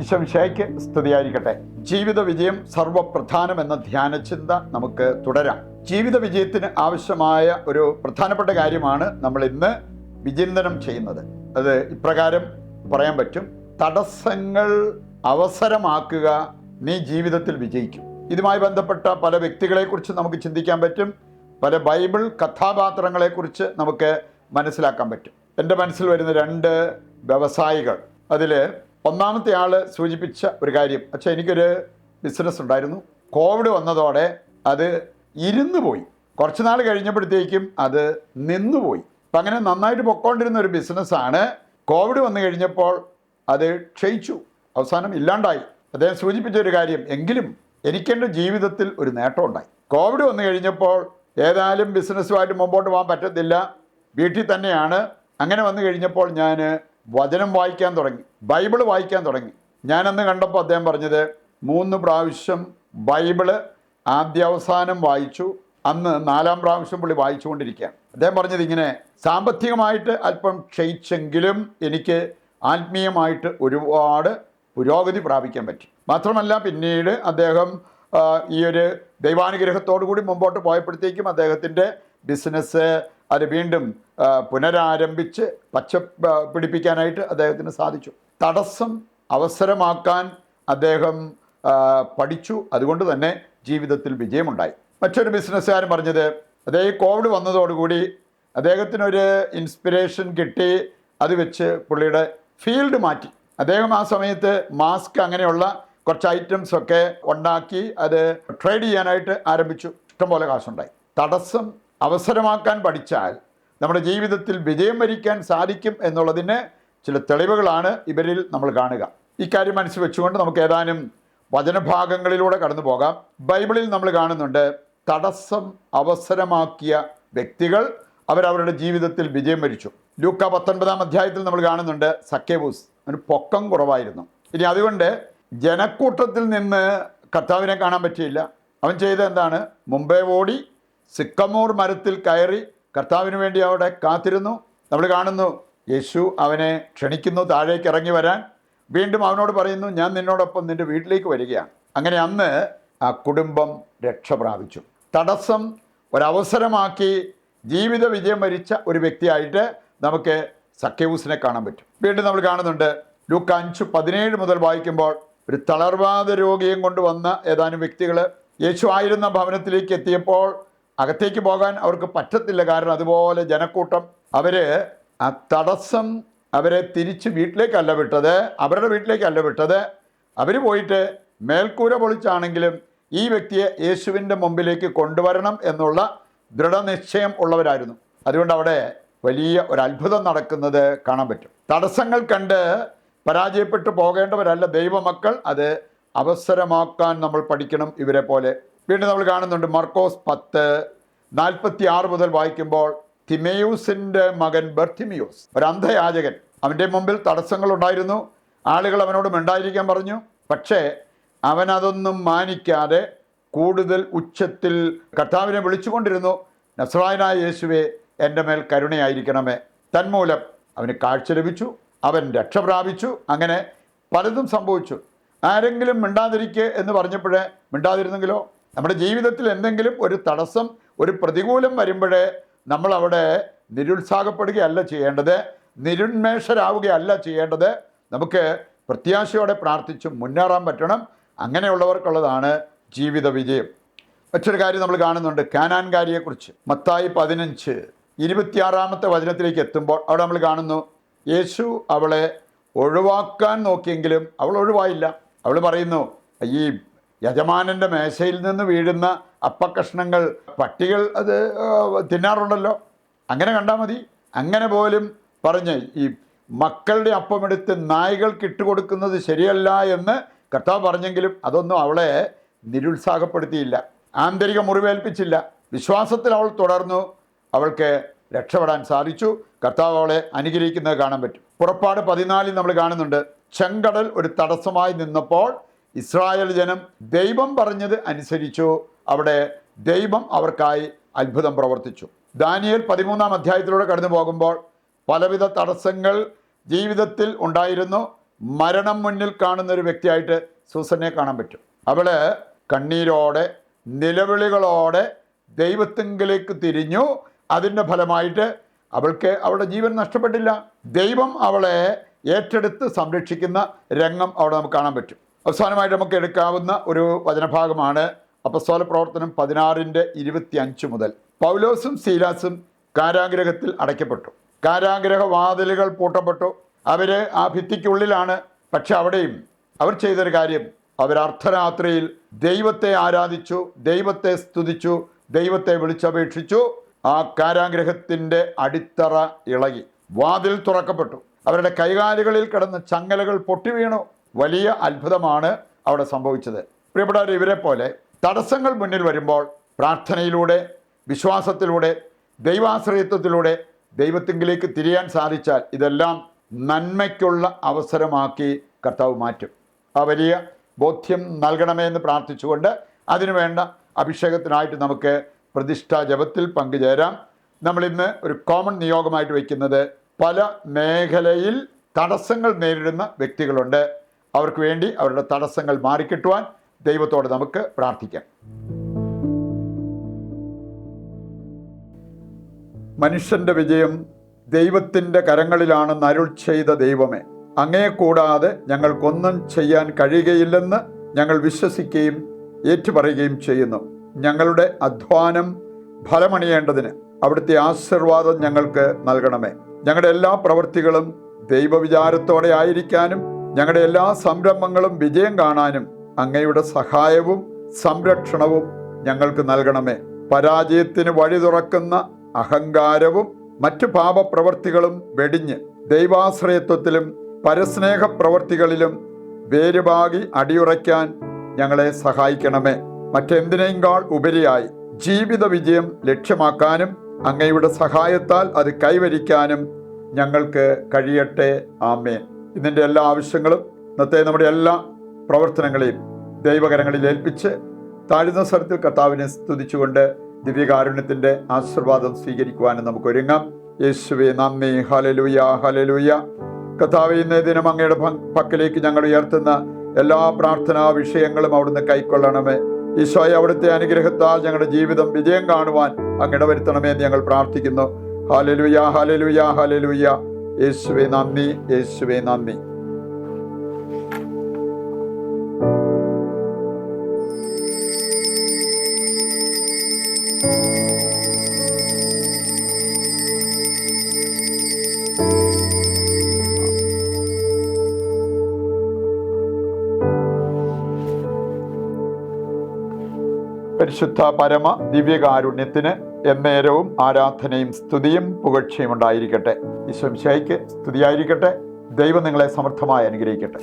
ഈശോമിശിഹായ്ക്ക് സ്തുതിയായിരിക്കട്ടെ. ജീവിത വിജയം സർവപ്രധാനം എന്ന ധ്യാനചിന്ത നമുക്ക് തുടരാം. ജീവിത വിജയത്തിന് ആവശ്യമായ ഒരു പ്രധാനപ്പെട്ട കാര്യമാണ് നമ്മൾ ഇന്ന് വിചിന്തനം ചെയ്യുന്നത്. അത് ഇപ്രകാരം പറയാൻ പറ്റും: തടസ്സങ്ങൾ അവസരമാക്കുക, നീ ജീവിതത്തിൽ വിജയിക്കും. ഇതുമായി ബന്ധപ്പെട്ട പല വ്യക്തികളെക്കുറിച്ച് നമുക്ക് ചിന്തിക്കാൻ പറ്റും. പല ബൈബിൾ കഥാപാത്രങ്ങളെക്കുറിച്ച് നമുക്ക് മനസ്സിലാക്കാൻ പറ്റും. എൻ്റെ മനസ്സിൽ വരുന്ന രണ്ട് വ്യവസായികൾ. അതിൽ ഒന്നാമത്തെ ആൾ സൂചിപ്പിച്ച ഒരു കാര്യം, പക്ഷേ എനിക്കൊരു ബിസിനസ് ഉണ്ടായിരുന്നു. കോവിഡ് വന്നതോടെ അത് ഇരുന്നു പോയി. കുറച്ച് നാൾ കഴിഞ്ഞപ്പോഴത്തേക്കും അത് നിന്നുപോയി. അപ്പം അങ്ങനെ നന്നായിട്ട് പൊക്കോണ്ടിരുന്ന ഒരു ബിസിനസ്സാണ് കോവിഡ് വന്നു കഴിഞ്ഞപ്പോൾ അത് ക്ഷയിച്ചു, അവസാനം ഇല്ലാണ്ടായി. അദ്ദേഹം സൂചിപ്പിച്ച ഒരു കാര്യം, എങ്കിലും എനിക്കെൻ്റെ ജീവിതത്തിൽ ഒരു നേട്ടം ഉണ്ടായി. കോവിഡ് വന്നു കഴിഞ്ഞപ്പോൾ ഏതായാലും ബിസിനസ്സുമായിട്ട് മുമ്പോട്ട് പോകാൻ പറ്റത്തില്ല, വീട്ടിൽ തന്നെയാണ്. അങ്ങനെ വന്നു കഴിഞ്ഞപ്പോൾ ഞാൻ വചനം വായിക്കാൻ തുടങ്ങി, ബൈബിള് വായിക്കാൻ തുടങ്ങി. ഞാനന്ന് കണ്ടപ്പോൾ അദ്ദേഹം പറഞ്ഞത് 3 പ്രാവശ്യം ബൈബിള് ആദ്യാവസാനം വായിച്ചു. അന്ന് 4-ാം പ്രാവശ്യം പുള്ളി വായിച്ചുകൊണ്ടിരിക്കുകയാണ്. അദ്ദേഹം പറഞ്ഞത് ഇങ്ങനെ: സാമ്പത്തികമായിട്ട് അല്പം ക്ഷയിച്ചെങ്കിലും എനിക്ക് ആത്മീയമായിട്ട് ഒരുപാട് പുരോഗതി പ്രാപിക്കാൻ പറ്റി. മാത്രമല്ല പിന്നീട് അദ്ദേഹം ഈ ഒരു ദൈവാനുഗ്രഹത്തോടു കൂടി മുമ്പോട്ട് പോയപ്പോഴത്തേക്കും അദ്ദേഹത്തിൻ്റെ ബിസിനസ് അത് വീണ്ടും പുനരാരംഭിച്ച് പിടിപ്പിക്കാനായിട്ട് അദ്ദേഹത്തിന് സാധിച്ചു. തടസ്സം അവസരമാക്കാൻ അദ്ദേഹം പഠിച്ചു. അതുകൊണ്ട് തന്നെ ജീവിതത്തിൽ വിജയമുണ്ടായി. മറ്റൊരു ബിസിനസ്സുകാരൻ പറഞ്ഞത്, അദ്ദേഹം കോവിഡ് വന്നതോടുകൂടി അദ്ദേഹത്തിനൊരു ഇൻസ്പിരേഷൻ കിട്ടി. അത് വെച്ച് പുള്ളിയുടെ ഫീൽഡ് മാറ്റി. അദ്ദേഹം ആ സമയത്ത് മാസ്ക് അങ്ങനെയുള്ള കുറച്ച് ഐറ്റംസൊക്കെ ഉണ്ടാക്കി അത് ട്രേഡ് ചെയ്യാനായിട്ട് ആരംഭിച്ചു. ഇഷ്ടംപോലെ കാശുണ്ടായി. തടസ്സം അവസരമാക്കാൻ പഠിച്ചാൽ നമ്മുടെ ജീവിതത്തിൽ വിജയം വരിക്കാൻ സാധിക്കും എന്നുള്ളതിന് ചില തെളിവുകളാണ് ഇവരിൽ നമ്മൾ കാണുക. ഇക്കാര്യം മനസ്സിൽ വെച്ചുകൊണ്ട് നമുക്ക് ഏതാനും വചനഭാഗങ്ങളിലൂടെ കടന്നു പോകാം. ബൈബിളിൽ നമ്മൾ കാണുന്നുണ്ട്, തടസ്സം അവസരമാക്കിയ വ്യക്തികൾ അവരവരുടെ ജീവിതത്തിൽ വിജയം വരിച്ചു. ലൂക്ക 19-ാം അധ്യായത്തിൽ നമ്മൾ കാണുന്നുണ്ട്, സക്കേവൂസ്, അവന് പൊക്കം കുറവായിരുന്നു. ഇനി അതുകൊണ്ട് ജനക്കൂട്ടത്തിൽ നിന്ന് കർത്താവിനെ കാണാൻ പറ്റിയില്ല. അവൻ ചെയ്ത എന്താണ്? മുമ്പേ ഓടി സിക്കമോർ മരത്തിൽ കയറി കർത്താവിന് വേണ്ടി അവിടെ കാത്തിരുന്നു. നമ്മൾ കാണുന്നു, യേശു അവനെ ക്ഷണിക്കുന്നു താഴേക്ക് ഇറങ്ങി വരാൻ. വീണ്ടും അവനോട് പറയുന്നു, ഞാൻ നിന്നോടൊപ്പം നിൻ്റെ വീട്ടിലേക്ക് വരികയാണ്. അങ്ങനെ അന്ന് ആ കുടുംബം രക്ഷ പ്രാപിച്ചു. തടസ്സം ഒരവസരമാക്കി ജീവിത വിജയം വരിച്ച ഒരു വ്യക്തിയായിട്ട് നമുക്ക് സക്കേവൂസിനെ കാണാൻ പറ്റും. വീണ്ടും നമ്മൾ കാണുന്നുണ്ട്, ലൂക്ക 5:17 മുതൽ വായിക്കുമ്പോൾ, ഒരു തളർവാദ രോഗിയും കൊണ്ടുവന്ന ഏതാനും വ്യക്തികൾ യേശു ആയിരുന്ന ഭവനത്തിലേക്ക് എത്തിയപ്പോൾ അകത്തേക്ക് പോകാൻ അവർക്ക് പറ്റത്തില്ല. കാരണം അതുപോലെ ജനക്കൂട്ടം. അവർ ആ തടസ്സം അവരെ തിരിച്ച് വീട്ടിലേക്കല്ല വിട്ടത്, അവരുടെ വീട്ടിലേക്കല്ല വിട്ടത്. അവർ പോയിട്ട് മേൽക്കൂര പൊളിച്ചാണെങ്കിലും ഈ വ്യക്തിയെ യേശുവിൻ്റെ മുമ്പിലേക്ക് കൊണ്ടുവരണം എന്നുള്ള ദൃഢനിശ്ചയം ഉള്ളവരായിരുന്നു. അതുകൊണ്ട് അവിടെ വലിയ ഒരു അത്ഭുതം നടക്കുന്നത് കാണാൻ പറ്റും. തടസ്സങ്ങൾ കണ്ട് പരാജയപ്പെട്ടു പോകേണ്ടവരല്ല ദൈവമക്കൾ. അത് അവസരമാക്കാൻ നമ്മൾ പഠിക്കണം ഇവരെ പോലെ. വീണ്ടും നമ്മൾ കാണുന്നുണ്ട്, മർക്കോസ് 10:46 മുതൽ വായിക്കുമ്പോൾ, തിമേയൂസിൻ്റെ മകൻ ബർത്തിമിയോസ്, ഒരു അന്ധയാചകൻ. അവൻ്റെ മുമ്പിൽ തടസ്സങ്ങളുണ്ടായിരുന്നു. ആളുകൾ അവനോട് മിണ്ടായിരിക്കാൻ പറഞ്ഞു. പക്ഷേ അവൻ അതൊന്നും മാനിക്കാതെ കൂടുതൽ ഉച്ചത്തിൽ കർത്താവിനെ വിളിച്ചുകൊണ്ടിരുന്നു, നസ്രായനായ യേശുവേ, എൻ്റെ മേൽ കരുണയായിരിക്കണമേ. തന്മൂലം അവന് കാഴ്ച ലഭിച്ചു, അവൻ രക്ഷ പ്രാപിച്ചു. അങ്ങനെ പലതും സംഭവിച്ചു. ആരെങ്കിലും മിണ്ടാതിരിക്കുക എന്ന് പറഞ്ഞപ്പോഴേ മിണ്ടാതിരുന്നെങ്കിലോ? നമ്മുടെ ജീവിതത്തിൽ എന്തെങ്കിലും ഒരു തടസ്സം, ഒരു പ്രതികൂലം വരുമ്പോഴേ നമ്മളവിടെ നിരുത്സാഹപ്പെടുകയല്ല ചെയ്യേണ്ടത്, നിരുന്മേഷരാവുകയല്ല ചെയ്യേണ്ടത്. നമുക്ക് പ്രത്യാശയോടെ പ്രാർത്ഥിച്ച് മുന്നേറാൻ പറ്റണം. അങ്ങനെയുള്ളവർക്കുള്ളതാണ് ജീവിത വിജയം. മറ്റൊരു കാര്യം നമ്മൾ കാണുന്നുണ്ട്, കാനാൻകാരിയെക്കുറിച്ച്. മത്തായി 15:26 വചനത്തിലേക്ക് എത്തുമ്പോൾ അവിടെ നമ്മൾ കാണുന്നു, യേശു അവളെ ഒഴിവാക്കാൻ നോക്കിയെങ്കിലും അവൾ ഒഴിവായില്ല. അവൾ പറയുന്നു, ഈ യജമാനൻ്റെ മേശയിൽ നിന്ന് വീഴുന്ന അപ്പക്കഷ്ണങ്ങൾ പട്ടികൾ അത് തിന്നാറുണ്ടല്ലോ, അങ്ങനെ കണ്ടാൽ മതി. അങ്ങനെ പോലും പറഞ്ഞ് ഈ മക്കളുടെ അപ്പമെടുത്ത് നായ്കൾക്ക് ഇട്ടുകൊടുക്കുന്നത് ശരിയല്ല എന്ന് കർത്താവ് പറഞ്ഞെങ്കിലും അതൊന്നും അവളെ നിരുത്സാഹപ്പെടുത്തിയില്ല, ആന്തരിക മുറിവേൽപ്പിച്ചില്ല. വിശ്വാസത്തിൽ അവൾ തുടർന്നു. അവൾക്ക് രക്ഷപ്പെടാൻ സാധിച്ചു. കർത്താവ് അവളെ അനുഗ്രഹിക്കുന്നത് കാണാൻ പറ്റും. പുറപ്പാട് 14 നമ്മൾ കാണുന്നുണ്ട്, ചെങ്കടൽ ഒരു തടസ്സമായി നിന്നപ്പോൾ ഇസ്രായേൽ ജനം ദൈവം പറഞ്ഞത് അനുസരിച്ചു. അവിടെ ദൈവം അവർക്കായി അത്ഭുതം പ്രവർത്തിച്ചു. ദാനിയേൽ 13-ാം അധ്യായത്തിലൂടെ കടന്നു പോകുമ്പോൾ പലവിധ തടസ്സങ്ങൾ ജീവിതത്തിൽ ഉണ്ടായിരുന്നു. മരണം മുന്നിൽ കാണുന്ന ഒരു വ്യക്തിയായിട്ട് സൂസനെ കാണാൻ പറ്റും. അവള് കണ്ണീരോടെ നിലവിളികളോടെ ദൈവത്തിങ്കിലേക്ക് തിരിഞ്ഞു. അതിൻ്റെ ഫലമായിട്ട് അവൾക്ക് അവളുടെ ജീവൻ നഷ്ടപ്പെട്ടില്ല. ദൈവം അവളെ ഏറ്റെടുത്ത് സംരക്ഷിക്കുന്ന രംഗം അവിടെ നമുക്ക് കാണാൻ പറ്റും. അവസാനമായിട്ട് നമുക്ക് എടുക്കാവുന്ന ഒരു വചനഭാഗമാണ് അപ്പസ്തോല പ്രവർത്തനം 16:25 മുതൽ. പൗലോസും സീലാസും കാരാഗ്രഹത്തിൽ അടയ്ക്കപ്പെട്ടു. കാരാഗ്രഹ വാതിലുകൾ പൂട്ടപ്പെട്ടു. അവർ ആ ഭിത്തിക്കുള്ളിലാണ്. പക്ഷെ അവിടെയും അവർ ചെയ്തൊരു കാര്യം, അവർ അർദ്ധരാത്രിയിൽ ദൈവത്തെ ആരാധിച്ചു, ദൈവത്തെ സ്തുതിച്ചു, ദൈവത്തെ വിളിച്ചപേക്ഷിച്ചു. ആ കാരാഗ്രഹത്തിൻ്റെ അടിത്തറ ഇളകി, വാതിൽ തുറക്കപ്പെട്ടു. അവരുടെ കൈകാലുകളിൽ കിടന്ന ചങ്ങലകൾ പൊട്ടിവീണു. വലിയ അത്ഭുതമാണ് അവിടെ സംഭവിച്ചത്. പ്രിയപ്പെട്ടവർ, ഇവരെ പോലെ തടസ്സങ്ങൾ മുന്നിൽ വരുമ്പോൾ പ്രാർത്ഥനയിലൂടെ, വിശ്വാസത്തിലൂടെ, ദൈവാശ്രയത്വത്തിലൂടെ ദൈവത്തിങ്കിലേക്ക് തിരിയാൻ സാധിച്ചാൽ ഇതെല്ലാം നന്മയ്ക്കുള്ള അവസരമാക്കി കർത്താവ് മാറ്റും. ആ വലിയ ബോധ്യം നൽകണമേ എന്ന് പ്രാർത്ഥിച്ചുകൊണ്ട് അതിനുവേണ്ട അഭിഷേകത്തിനായിട്ട് നമുക്ക് പ്രതിഷ്ഠാ ജപത്തിൽ പങ്കുചേരാം. നമ്മളിന്ന് ഒരു കോമൺ നിയോഗമായിട്ട് വയ്ക്കുന്നത്, പല മേഖലയിൽ തടസ്സങ്ങൾ നേരിടുന്ന വ്യക്തികളുണ്ട്. അവർക്ക് വേണ്ടി അവരുടെ തടസ്സങ്ങൾ മാറിക്കിട്ടുവാൻ ദൈവത്തോട് നമുക്ക് പ്രാർത്ഥിക്കാം. മനുഷ്യൻ്റെ വിജയം ദൈവത്തിൻ്റെ കരങ്ങളിലാണെന്ന് അരുൾ ചെയ്ത ദൈവമേ, അങ്ങയെ കൂടാതെ ഞങ്ങൾക്കൊന്നും ചെയ്യാൻ കഴിയുകയില്ലെന്ന് ഞങ്ങൾ വിശ്വസിക്കുകയും ഏറ്റുപറയുകയും ചെയ്യുന്നു. ഞങ്ങളുടെ അധ്വാനം ഫലമണിയേണ്ടതിന് അവിടുത്തെ ആശീർവാദം ഞങ്ങൾക്ക് നൽകണമേ. ഞങ്ങളുടെ എല്ലാ പ്രവൃത്തികളും ദൈവവിചാരത്തോടെ ആയിരിക്കാനും ഞങ്ങളുടെ എല്ലാ സംരംഭങ്ങളും വിജയം കാണാനും അങ്ങയുടെ സഹായവും സംരക്ഷണവും ഞങ്ങൾക്ക് നൽകണമേ. പരാജയത്തിന് വഴി തുറക്കുന്ന അഹങ്കാരവും മറ്റു പാപപ്രവൃത്തികളും വെടിഞ്ഞ് ദൈവാശ്രയത്വത്തിലും പരസ്നേഹ പ്രവൃത്തികളിലും വേരുപാകി അടിയുറയ്ക്കാൻ ഞങ്ങളെ സഹായിക്കണമേ. മറ്റെന്തിനേക്കാൾ ഉപരിയായി ജീവിത വിജയം ലക്ഷ്യമാക്കാനും അങ്ങയുടെ സഹായത്താൽ അത് കൈവരിക്കാനും ഞങ്ങൾക്ക് കഴിയട്ടെ. ആമേൻ. ഇതിൻ്റെ എല്ലാ ആവശ്യങ്ങളും ഇന്നത്തെ നമ്മുടെ എല്ലാ പ്രവർത്തനങ്ങളെയും ദൈവകരങ്ങളിൽ ഏൽപ്പിച്ച് താഴ്ന്ന സ്വരത്തിൽ കർത്താവിനെ സ്തുതിച്ചുകൊണ്ട് ദിവ്യകാരുണ്യത്തിൻ്റെ ആശീർവാദം സ്വീകരിക്കുവാനും നമുക്ക് ഒരുങ്ങാം. യേശുവേ നന്ദി. Hallelujah, hallelujah. കർത്താവേ, ഇന്നേ ദിനം അങ്ങയുടെ പക്കലേക്ക് ഞങ്ങൾ ഉയർത്തുന്ന എല്ലാ പ്രാർത്ഥനാ വിഷയങ്ങളും അവിടുന്ന് കൈക്കൊള്ളണമേ. ഈശോയെ, അവിടുത്തെ അനുഗ്രഹത്താൽ ഞങ്ങളുടെ ജീവിതം വിജയം കാണുവാൻ അങ്ങ് ഇടവരുത്തണമേ എന്ന് ഞങ്ങൾ പ്രാർത്ഥിക്കുന്നു. Hallelujah, hallelujah, hallelujah. യേശുവേ നന്ദി, യേശുവേ നന്ദി. പരിശുദ്ധ പരമ ദിവ്യകാരുണ്യത്തിന് എന്നേരവും ആരാധനയും സ്തുതിയും പുകഴ്ചയും ഉണ്ടായിരിക്കട്ടെ. ഈശോ മിശിഹായ്ക്ക് സ്തുതിയായിരിക്കട്ടെ. ദൈവം നിങ്ങളെ സമർത്ഥമായി അനുഗ്രഹിക്കട്ടെ.